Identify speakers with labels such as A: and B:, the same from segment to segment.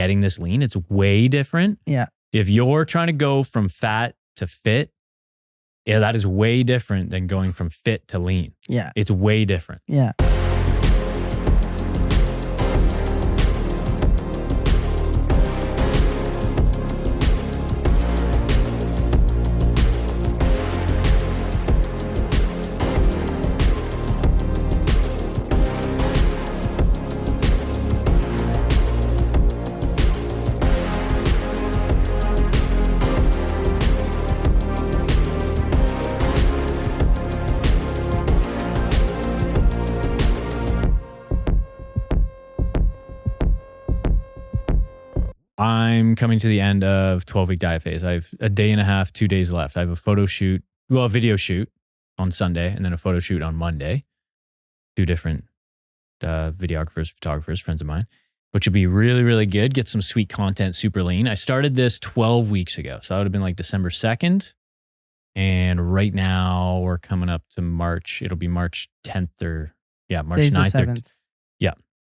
A: getting this lean, it's way different.
B: Yeah.
A: If you're trying to go from fat to fit, yeah, that is way different than going from fit to lean.
B: Yeah.
A: It's way different.
B: Yeah.
A: I'm coming to the end of 12-week diet phase. I have a day and a half, 2 days left. I have a video shoot on Sunday and then a photo shoot on Monday. 2 different videographers, photographers, friends of mine, which would be really, really good. Get some sweet content, super lean. I started this 12 weeks ago. So that would have been like December 2nd. And right now we're coming up to March. It'll be March 10th March 9th.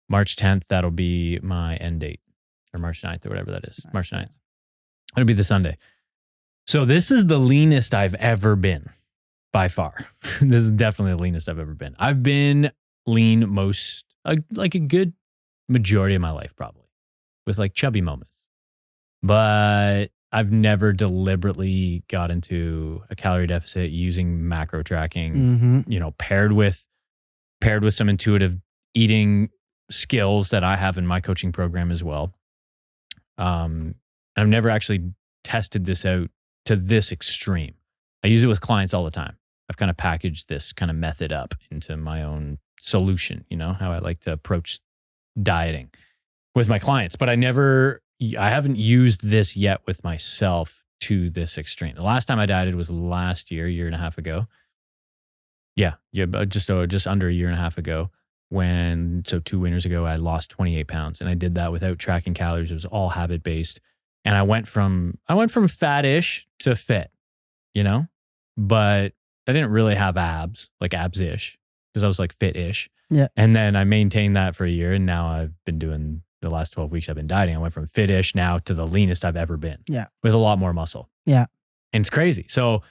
A: March 10th. That'll be my end date. Or March 9th or whatever that is. March 9th. It'll be the Sunday. So this is the leanest I've ever been by far. This is definitely the leanest I've ever been. I've been lean like a good majority of my life probably with like chubby moments. But I've never deliberately got into a calorie deficit using macro tracking, paired with some intuitive eating skills that I have in my coaching program as well. I've never actually tested this out to this extreme. I use it with clients all the time. I've kind of packaged this kind of method up into my own solution, how I like to approach dieting with my clients. But I haven't used this yet with myself to this extreme. The last time I dieted was last year, year and a half ago. Just under a year and a half ago. 2 winters ago, I lost 28 pounds and I did that without tracking calories. It was all habit based. And I went from fat-ish to fit, but I didn't really have abs, like abs-ish, because I was like fit-ish.
B: Yeah. And
A: then I maintained that for a year. And now I've been doing the last 12 weeks I've been dieting. I went from fit-ish now to the leanest I've ever been.
B: Yeah.
A: With a lot more muscle.
B: Yeah.
A: And it's crazy. So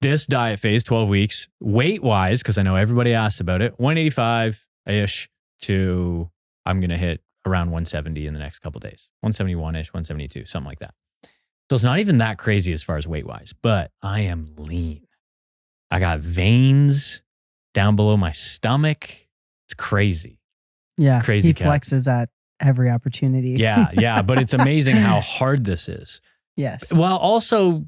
A: this diet phase, 12 weeks, weight-wise, because I know everybody asks about it, 185-ish to I'm going to hit around 170 in the next couple of days. 171-ish, 172, something like that. So it's not even that crazy as far as weight-wise, but I am lean. I got veins down below my stomach. It's crazy.
B: Yeah,
A: crazy.
B: He flexes at every opportunity.
A: Yeah, but it's amazing how hard this is.
B: Yes.
A: While also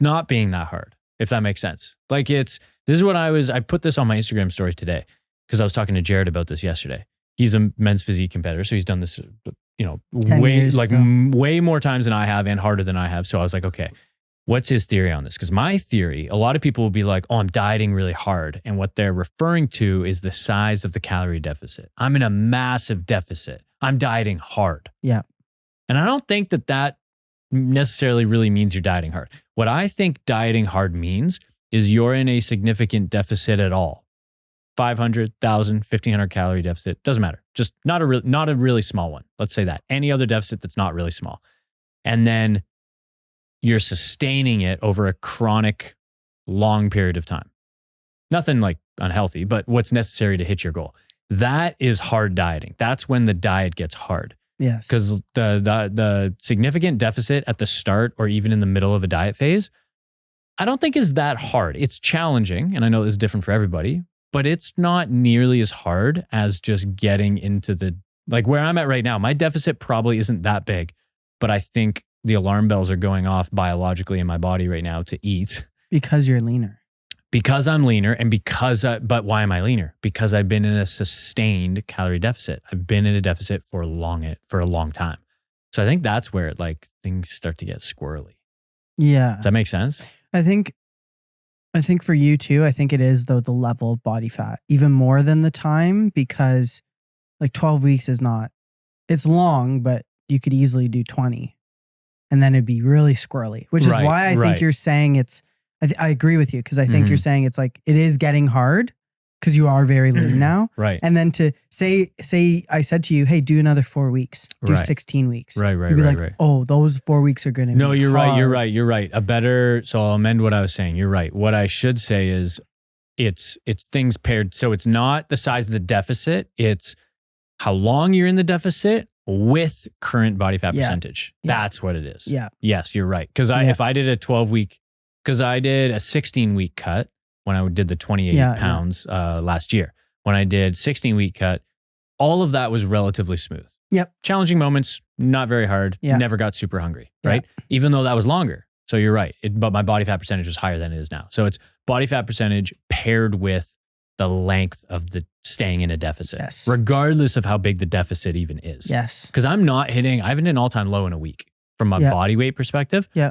A: not being that hard, if that makes sense. Like this is what I put this on my Instagram story today because I was talking to Jared about this yesterday. He's a men's physique competitor, so he's done this, way more times than I have and harder than I have. So I was like, okay, what's his theory on this? Because my theory, a lot of people will be like, oh, I'm dieting really hard. And what they're referring to is the size of the calorie deficit. I'm in a massive deficit. I'm dieting hard.
B: Yeah.
A: And I don't think that necessarily really means you're dieting hard. What I think dieting hard means is you're in a significant deficit at all. 500, 1,000, 1,500 calorie deficit, doesn't matter. Just not a really small one. Let's say that. Any other deficit that's not really small. And then you're sustaining it over a chronic, long period of time. Nothing like unhealthy, but what's necessary to hit your goal. That is hard dieting. That's when the diet gets hard.
B: Yes.
A: Because the significant deficit at the start or even in the middle of a diet phase, I don't think is that hard. It's challenging, and I know this is different for everybody, but it's not nearly as hard as just getting into like where I'm at right now. My deficit probably isn't that big, but I think the alarm bells are going off biologically in my body right now to eat. Because
B: you're leaner.
A: Because I'm leaner and but why am I leaner? Because I've been in a sustained calorie deficit. I've been in a deficit for a long time. So I think that's where things start to get squirrely.
B: Yeah.
A: Does that make sense?
B: I think for you too, I think it is though the level of body fat, even more than the time, because 12 weeks is it's long, but you could easily do 20 and then it'd be really squirrely, which is why I think you're saying I agree with you because I think you're saying it's it is getting hard, because you are very lean now.
A: Right.
B: And then to say I said to you, hey, do another 4 weeks, do
A: Right.
B: 16 weeks.
A: Right.
B: You'd be like, oh, those 4 weeks are going to be
A: No, you're
B: hard.
A: right. You're right. So I'll amend what I was saying. You're right. What I should say is it's things paired. So it's not the size of the deficit. It's how long you're in the deficit with current body fat percentage.
B: Yeah.
A: That's what it is.
B: Yeah.
A: Yes, you're right. Because if I did a 12-week, because I did a 16-week cut when I did the 28 pounds last year. When I did 16-week cut, all of that was relatively smooth.
B: Yep.
A: Challenging moments, not very hard.
B: Yeah.
A: Never got super hungry, right? Even though that was longer. So you're right. But my body fat percentage was higher than it is now. So it's body fat percentage paired with the length of the staying in a deficit, regardless of how big the deficit even is.
B: Yes.
A: Because I haven't hit an all-time low in a week from my body weight perspective.
B: Yeah.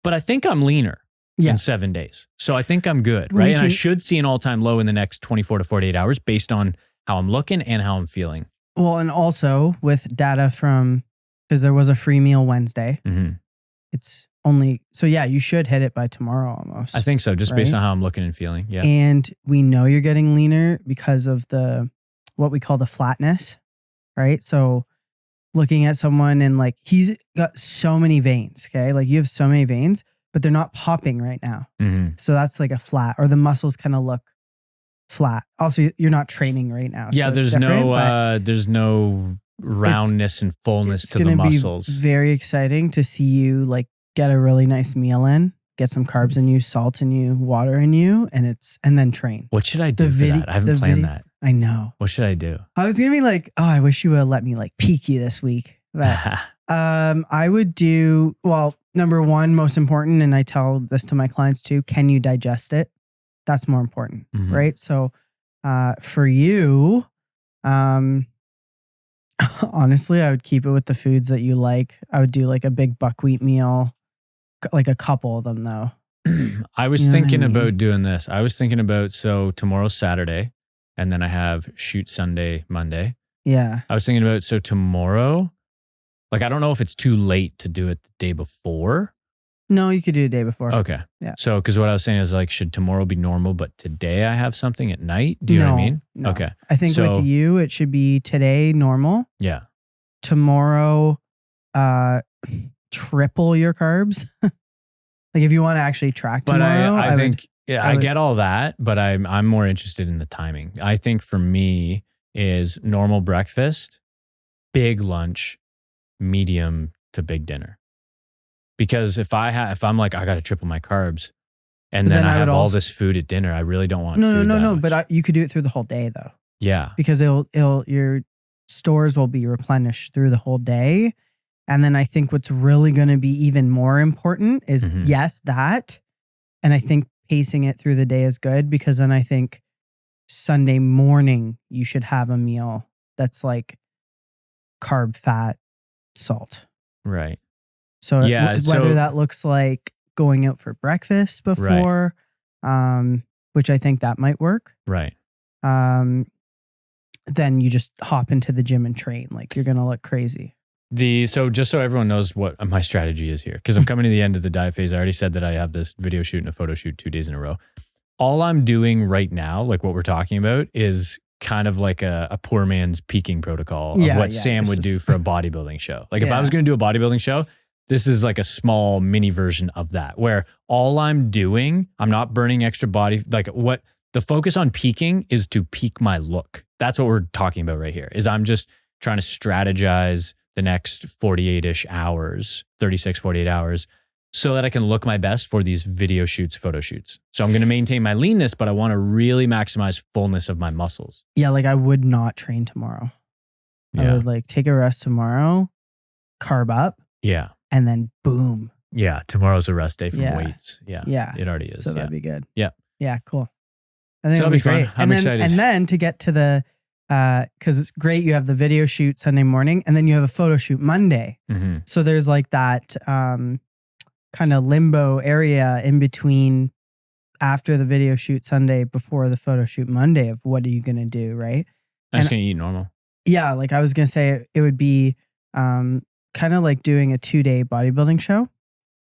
A: But I think I'm leaner in 7 days. So I think I'm good, right? And I should see an all-time low in the next 24 to 48 hours based on how I'm looking and how I'm feeling.
B: Well, and also with data from, because there was a free meal Wednesday.
A: Mm-hmm.
B: It's only, so yeah, you should hit it by tomorrow almost.
A: I think so, just based on how I'm looking and feeling. Yeah.
B: And we know you're getting leaner because of what we call the flatness, right? So looking at someone and like, he's got so many veins, okay? Like you have so many veins, but they're not popping right now.
A: Mm-hmm.
B: So that's like a flat, or the muscles kind of look flat. Also, you're not training right now.
A: Yeah,
B: so
A: there's no roundness and fullness to the muscles.
B: It's very exciting to see you like get a really nice meal in, get some carbs in you, salt in you, water in you, and then train.
A: What should I do for that? I haven't planned that.
B: I know.
A: What should I do?
B: I was gonna be like, oh, I wish you would have let me like peek you this week. But I would do, well, number one, most important, and I tell this to my clients too, can you digest it? That's more important, right? So for you, honestly, I would keep it with the foods that you like. I would do like a big buckwheat meal, like a couple of them though.
A: I was thinking about doing this. I was thinking about, so tomorrow's Saturday and then I have shoot Sunday, Monday.
B: Yeah.
A: I was thinking about, so tomorrow, like, I don't know if it's too late to do it the day before.
B: No, you could do the day before.
A: Okay.
B: Yeah.
A: So, because what I was saying is like, should tomorrow be normal, but today I have something at night? Do you know what I mean?
B: No.
A: Okay.
B: I think with you, it should be today normal.
A: Yeah.
B: Tomorrow, triple your carbs. Like if you want to actually track tomorrow.
A: But I think I get all that, but I'm more interested in the timing. I think for me is normal breakfast, big lunch, medium to big dinner. Because if I'm like, I got to triple my carbs and then I have all this food at dinner, I really don't want
B: No. But you could do it through the whole day though.
A: Yeah.
B: Because your stores will be replenished through the whole day. And then I think what's really going to be even more important is yes, that. And I think pacing it through the day is good, because then I think Sunday morning you should have a meal that's like carb, fat, salt.
A: Right.
B: So whether that looks like going out for breakfast before, which I think that might work.
A: Right.
B: Then you just hop into the gym and train. Like you're going to look crazy.
A: So just so everyone knows what my strategy is here, because I'm coming to the end of the diet phase. I already said that I have this video shoot and a photo shoot 2 days in a row. All I'm doing right now, like what we're talking about, is kind of like a poor man's peaking protocol of what Sam would do for a bodybuilding show. Like if I was going to do a bodybuilding show, this is like a small mini version of that, where all I'm doing, I'm not burning extra body. Like what the focus on peaking is to peak my look. That's what we're talking about right here, is I'm just trying to strategize the next 48-ish hours, 36, 48 hours, so that I can look my best for these video shoots, photo shoots. So I'm going to maintain my leanness, but I want to really maximize fullness of my muscles.
B: Yeah, like I would not train tomorrow. I would like take a rest tomorrow, carb up.
A: Yeah.
B: And then boom.
A: Yeah, tomorrow's a rest day from weights. Yeah.
B: Yeah.
A: It already is.
B: So that'd be good.
A: Yeah.
B: Yeah, cool. I think
A: that'll be great. I'm excited.
B: And then to get to the, because it's great, you have the video shoot Sunday morning and then you have a photo shoot Monday.
A: Mm-hmm.
B: So there's like that kind of limbo area in between after the video shoot Sunday, before the photo shoot Monday, of what are you going to do, right?
A: I'm just going to eat normal.
B: Yeah, like I was going to say, it would be kind of like doing a 2-day bodybuilding show.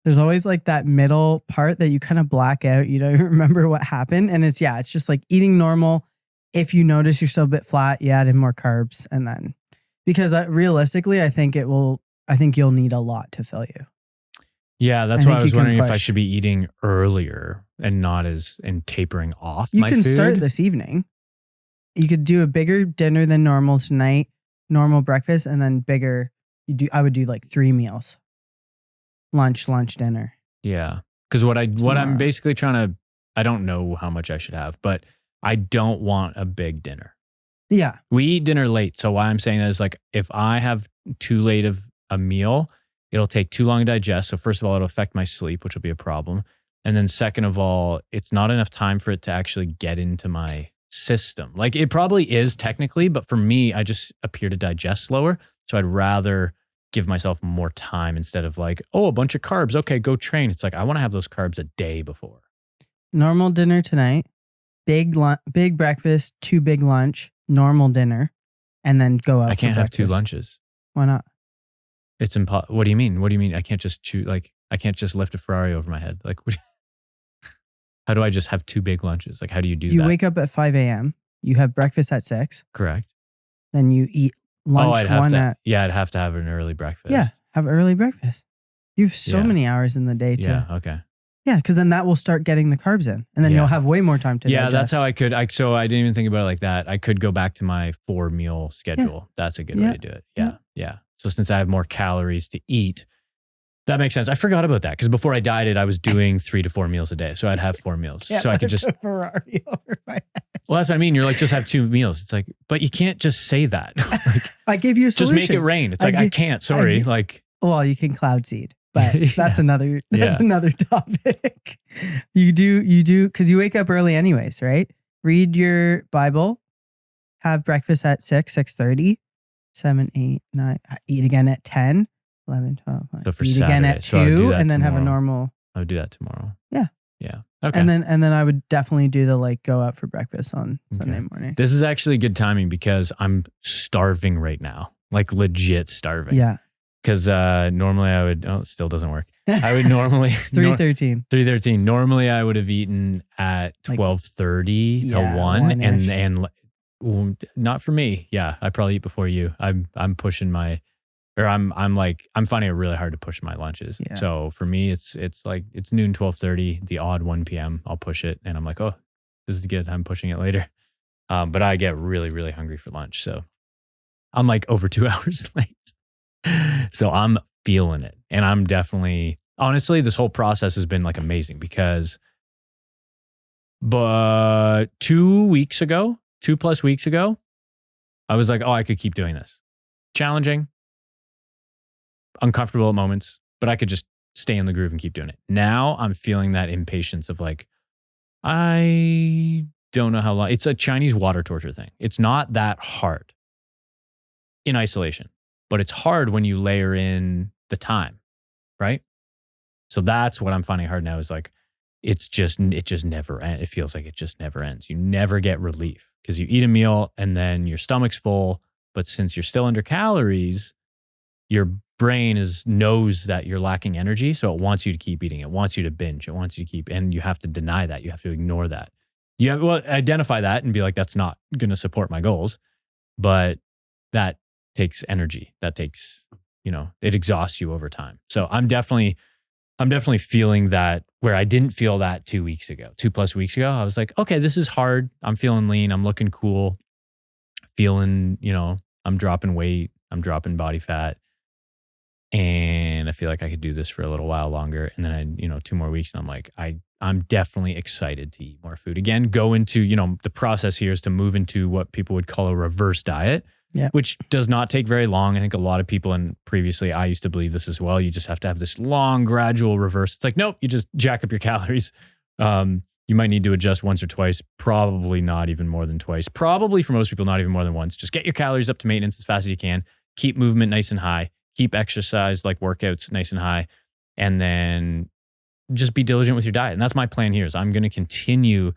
B: There's always like that middle part that you kind of black out. You don't even remember what happened. And it's just like eating normal. If you notice you're still a bit flat, you add in more carbs. And then, because realistically, I think you'll need a lot to fill you.
A: Yeah, that's why I was wondering if I should be eating earlier and not and tapering off my food.
B: You can start this evening. You could do a bigger dinner than normal tonight, normal breakfast, and then bigger. I would do like 3 meals. Lunch, dinner.
A: Yeah. Because what I'm basically I don't know how much I should have, but I don't want a big dinner.
B: Yeah.
A: We eat dinner late. So why I'm saying that is like, if I have too late of a meal, it'll take too long to digest. So first of all, it'll affect my sleep, which will be a problem. And then second of all, it's not enough time for it to actually get into my system. Like it probably is technically, but for me, I just appear to digest slower. So I'd rather give myself more time instead of like, oh, a bunch of carbs. Okay, go train. It's like, I want to have those carbs a day before.
B: Normal dinner tonight, big breakfast, 2 big lunch, normal dinner, and then go out.
A: I can't have 2 lunches.
B: Why not?
A: It's impossible. What do you mean? What do you mean? I can't just I can't just lift a Ferrari over my head. Like, how do I just have 2 big lunches? Like, how do you do that?
B: You wake up at 5 a.m. You have breakfast at 6.
A: Correct.
B: Then you eat lunch
A: I'd have to have an early breakfast.
B: Yeah, have early breakfast. You have so many hours in the day to.
A: Yeah, okay.
B: Yeah, because then that will start getting the carbs in. And then you'll have way more time to digest.
A: Yeah, that's how I could. So I didn't even think about it like that. I could go back to my 4-meal schedule. Yeah. That's a good way to do it. Yeah. So since I have more calories to eat, that makes sense. I forgot about that because before I dieted, I was doing 3 to 4 meals a day. So I'd have 4 meals. So I could just
B: a Ferrari over my head.
A: Well, that's what I mean. You're like, just have 2 meals. It's like, but you can't just say that. Like,
B: I gave you a solution.
A: Just make it rain. It's like, I can't. Sorry.
B: Well, you can cloud seed, but that's another topic. You do because you wake up early anyways, right? Read your Bible, have breakfast at 6:30, 7, 8, 9, eat again at 10, 11, 12.
A: So for
B: eat
A: Saturday,
B: again at 2, and then
A: tomorrow.
B: have a normal.
A: I would do that tomorrow.
B: Yeah.
A: Yeah. Okay.
B: And then I would definitely do the go out for breakfast on Sunday morning.
A: This is actually good timing because I'm starving right now, like legit starving.
B: Yeah.
A: Because normally I would, it still doesn't work. I would normally.
B: It's 3:13.
A: 3:13. Normally I would have eaten at 12:30 to 1. And not for me. Yeah. I probably eat before you. I'm pushing my, or I'm finding it really hard to push my lunches. Yeah. So for me, it's noon, 12:30, the odd 1 p.m. I'll push it. And I'm like, oh, this is good. I'm pushing it later. But I get really, really hungry for lunch. So I'm like over 2 hours late. So I'm feeling it. And I'm definitely, honestly, this whole process has been like amazing because, but 2 weeks ago, 2+ weeks ago, I was like, oh, I could keep doing this. Challenging, uncomfortable at moments, but I could just stay in the groove and keep doing it. Now I'm feeling that impatience of like, I don't know how long. It's a Chinese water torture thing. It's not that hard in isolation, but it's hard when you layer in the time, right? So that's what I'm finding hard now is like, it just never ends. It feels like it just never ends. You never get relief because you eat a meal and then your stomach's full, but since you're still under calories, your brain knows that you're lacking energy, so it wants you to keep eating. It wants you to binge. It wants you to keep, and you have to deny that. You have to ignore that. You have identify that and be like, that's not going to support my goals. But that takes energy. That takes, it exhausts you over time. So I'm definitely feeling that where I didn't feel that 2 weeks ago, 2+ weeks ago. I was like, okay, this is hard. I'm feeling lean. I'm looking cool. Feeling, I'm dropping weight. I'm dropping body fat. And I feel like I could do this for a little while longer. And then 2 more weeks and I'm like, I'm definitely excited to eat more food. Again, go into, the process here is to move into what people would call a reverse diet, which does not take very long. I think a lot of people, and previously I used to believe this as well, you just have to have this long, gradual reverse. It's like, nope, you just jack up your calories. You might need to adjust once or twice, probably not even more than twice. Probably for most people, not even more than once. Just get your calories up to maintenance as fast as you can. Keep movement nice and high. Keep exercise, like workouts, nice and high. And then just be diligent with your diet. And that's my plan here is I'm going to continue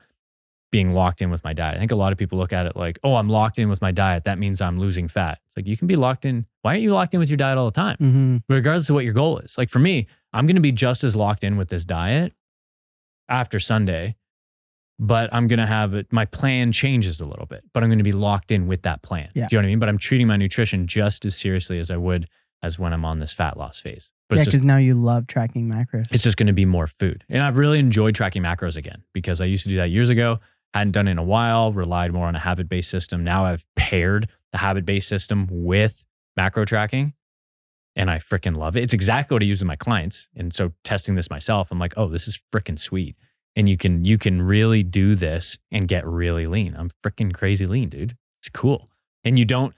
A: being locked in with my diet. I think a lot of people look at it like, oh, I'm locked in with my diet. That means I'm losing fat. It's like, you can be locked in. Why aren't you locked in with your diet all the time? Mm-hmm. Regardless of what your goal is. Like for me, I'm going to be just as locked in with this diet after Sunday, but I'm going to have it, my plan changes a little bit, but I'm going to be locked in with that plan.
B: Yeah.
A: Do you know what I mean? But I'm treating my nutrition just as seriously as I would as when I'm on this fat loss phase. But
B: yeah, because now you love tracking macros.
A: It's just going to be more food. And I've really enjoyed tracking macros again because I used to do that years ago, hadn't done it in a while, relied more on a habit-based system. Now I've paired the habit-based system with macro tracking and I freaking love it. It's exactly what I use with my clients. And so testing this myself, I'm like, oh, this is freaking sweet. And you can really do this and get really lean. I'm freaking crazy lean, dude. It's cool. And you don't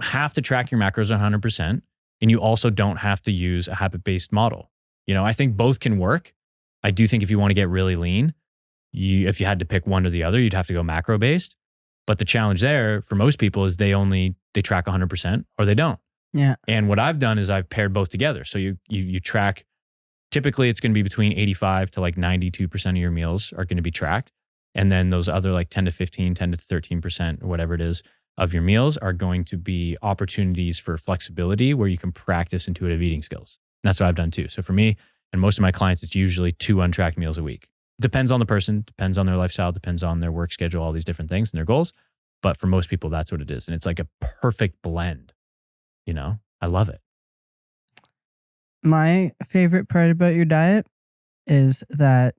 A: have to track your macros 100%. And you also don't have to use a habit-based model. You know, I think both can work. I do think if you want to get really lean, if you had to pick one or the other, you'd have to go macro-based. But the challenge there for most people is they track 100% or they don't.
B: Yeah.
A: And what I've done is I've paired both together. So you track, typically it's going to be between 85 to like 92% of your meals are going to be tracked. And then those other like 10 to 15, 10 to 13% or whatever it is of your meals are going to be opportunities for flexibility where you can practice intuitive eating skills. And that's what I've done too. So for me and most of my clients, it's usually 2 untracked meals a week. Depends on the person, depends on their lifestyle, depends on their work schedule, all these different things and their goals. But for most people, that's what it is. And it's like a perfect blend. You know, I love it.
B: My favorite part about your diet is that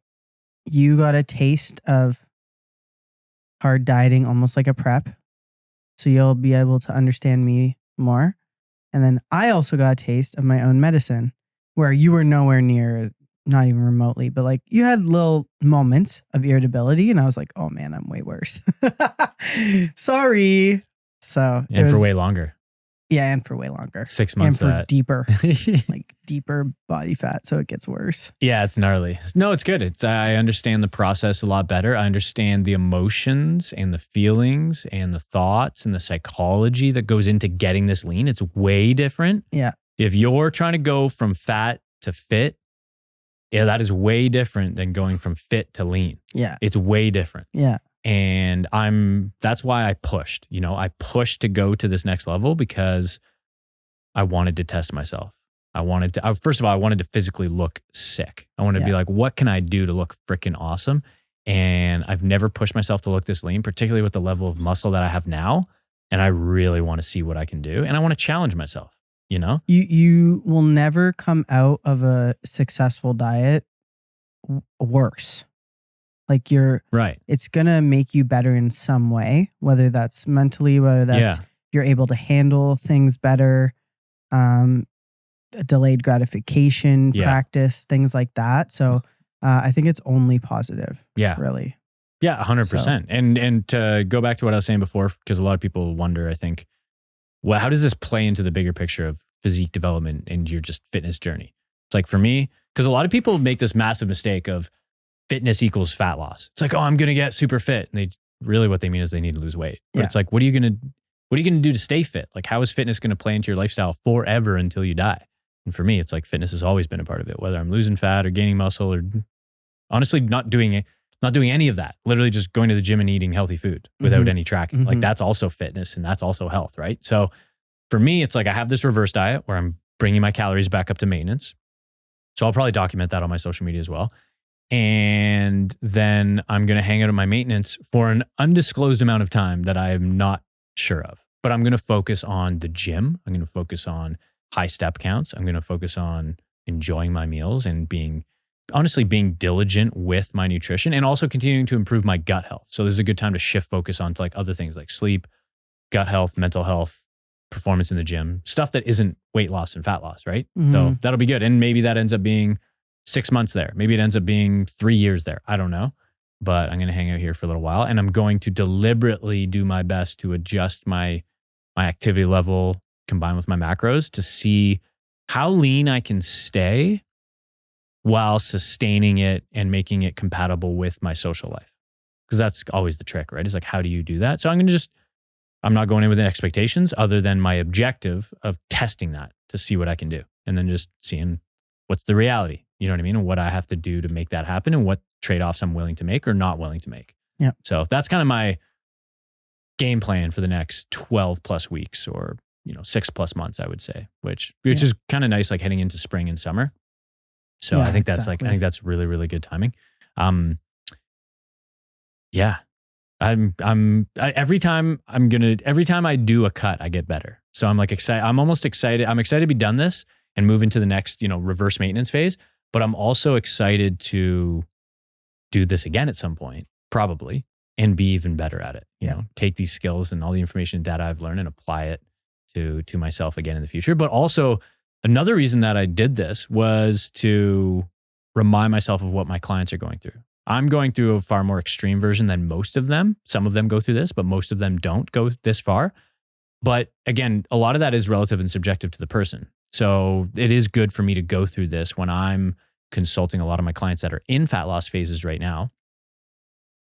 B: you got a taste of hard dieting, almost like a prep. So you'll be able to understand me more. And then I also got a taste of my own medicine where you were nowhere near, not even remotely, but like you had little moments of irritability. And I was like, oh man, I'm way worse. Sorry. So
A: and for way longer.
B: Yeah, and for way longer.
A: 6 months.
B: And for deeper, like deeper body fat. So it gets worse.
A: Yeah, it's gnarly. No, it's good. I understand the process a lot better. I understand the emotions and the feelings and the thoughts and the psychology that goes into getting this lean. It's way different.
B: Yeah.
A: If you're trying to go from fat to fit, yeah, that is way different than going from fit to lean.
B: Yeah.
A: It's way different.
B: Yeah.
A: And that's why I pushed, I pushed to go to this next level because I wanted to test myself. First of all, I wanted to physically look sick. I wanted to be like, what can I do to look freaking awesome? And I've never pushed myself to look this lean, particularly with the level of muscle that I have now. And I really want to see what I can do. And I want to challenge myself, You
B: will never come out of a successful diet worse. Like
A: right.
B: It's going to make you better in some way, whether that's mentally, whether that's you're able to handle things better, delayed gratification, practice, things like that. So I think it's only positive.
A: Yeah.
B: Really.
A: Yeah, 100%. And to go back to what I was saying before, because a lot of people wonder, I think, well, how does this play into the bigger picture of physique development and your just fitness journey? It's like for me, because a lot of people make this massive mistake of fitness equals fat loss. It's like, oh, I'm going to get super fit. And what they mean is they need to lose weight. But it's like, what are you going to do to stay fit? Like, how is fitness going to play into your lifestyle forever until you die? And for me, it's like fitness has always been a part of it, whether I'm losing fat or gaining muscle or honestly not doing any of that. Literally just going to the gym and eating healthy food without any tracking.
B: Mm-hmm.
A: Like that's also fitness and that's also health, right? So for me, it's like I have this reverse diet where I'm bringing my calories back up to maintenance. So I'll probably document that on my social media as well. And then I'm going to hang out at my maintenance for an undisclosed amount of time that I am not sure of. But I'm going to focus on the gym. I'm going to focus on high step counts. I'm going to focus on enjoying my meals and being diligent with my nutrition and also continuing to improve my gut health. So this is a good time to shift focus on to like other things like sleep, gut health, mental health, performance in the gym, stuff that isn't weight loss and fat loss, right?
B: Mm-hmm.
A: So that'll be good. And maybe that ends up being 6 months there. Maybe it ends up being 3 years there. I don't know. But I'm going to hang out here for a little while and I'm going to deliberately do my best to adjust my activity level combined with my macros to see how lean I can stay while sustaining it and making it compatible with my social life. Because that's always the trick, right? It's like, how do you do that? So I'm not going in with expectations other than my objective of testing that to see what I can do. And then just seeing what's the reality, you know what I mean? And what I have to do to make that happen and what trade-offs I'm willing to make or not willing to make.
B: Yeah.
A: So that's kind of my game plan for the next 12 plus weeks or, 6+ months, I would say, which is kind of nice, like heading into spring and summer. So
B: Yeah,
A: I think that's
B: exactly.
A: I think that's really, really good timing. Yeah. Every time I do a cut, I get better. So I'm like excited. I'm almost excited. I'm excited to be done this and move into the next, reverse maintenance phase. But I'm also excited to do this again at some point, probably, and be even better at it. Take these skills and all the information and data I've learned and apply it to myself again in the future. But also another reason that I did this was to remind myself of what my clients are going through. I'm going through a far more extreme version than most of them. Some of them go through this, but most of them don't go this far. But again, a lot of that is relative and subjective to the person. So it is good for me to go through this when I'm consulting a lot of my clients that are in fat loss phases right now.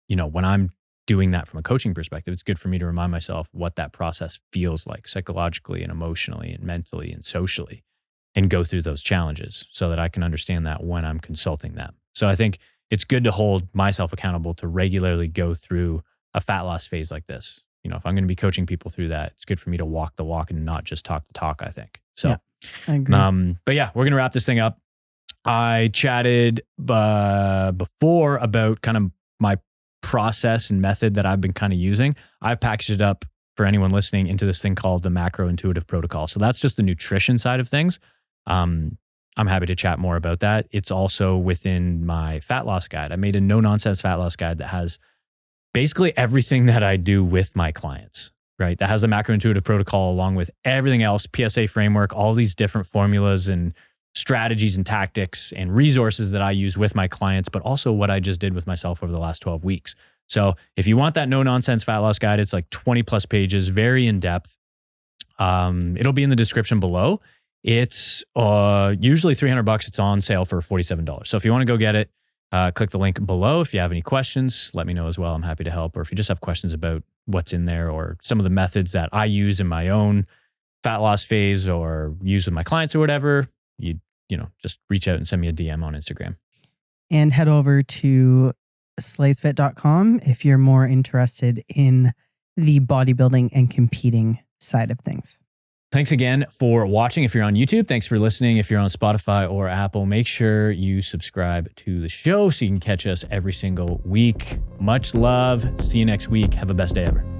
A: When I'm doing that from a coaching perspective, it's good for me to remind myself what that process feels like psychologically and emotionally and mentally and socially, and go through those challenges so that I can understand that when I'm consulting them. So I think it's good to hold myself accountable to regularly go through a fat loss phase like this. If I'm going to be coaching people through that, it's good for me to walk the walk and not just talk the talk, I think. So,
B: yeah, I agree.
A: But yeah, we're going to wrap this thing up. I chatted before about kind of my process and method that I've been kind of using. I've packaged it up for anyone listening into this thing called the macro intuitive protocol. So that's just the nutrition side of things. I'm happy to chat more about that. It's also within my fat loss guide. I made a no nonsense fat loss guide that has basically everything that I do with my clients, right? That has the macro intuitive protocol along with everything else, PSA framework, all these different formulas and strategies and tactics and resources that I use with my clients, but also what I just did with myself over the last 12 weeks. So if you want that no nonsense fat loss guide, it's like 20 plus pages, very in depth. It'll be in the description below. It's usually $300. It's on sale for $47. So if you want to go get it, click the link below. If you have any questions, let me know as well. I'm happy to help. Or if you just have questions about what's in there or some of the methods that I use in my own fat loss phase or use with my clients or whatever, just reach out and send me a DM on Instagram.
B: And head over to slaysfit.com if you're more interested in the bodybuilding and competing side of things.
A: Thanks again for watching. If you're on YouTube, thanks for listening. If you're on Spotify or Apple, make sure you subscribe to the show so you can catch us every single week. Much love. See you next week. Have a best day ever.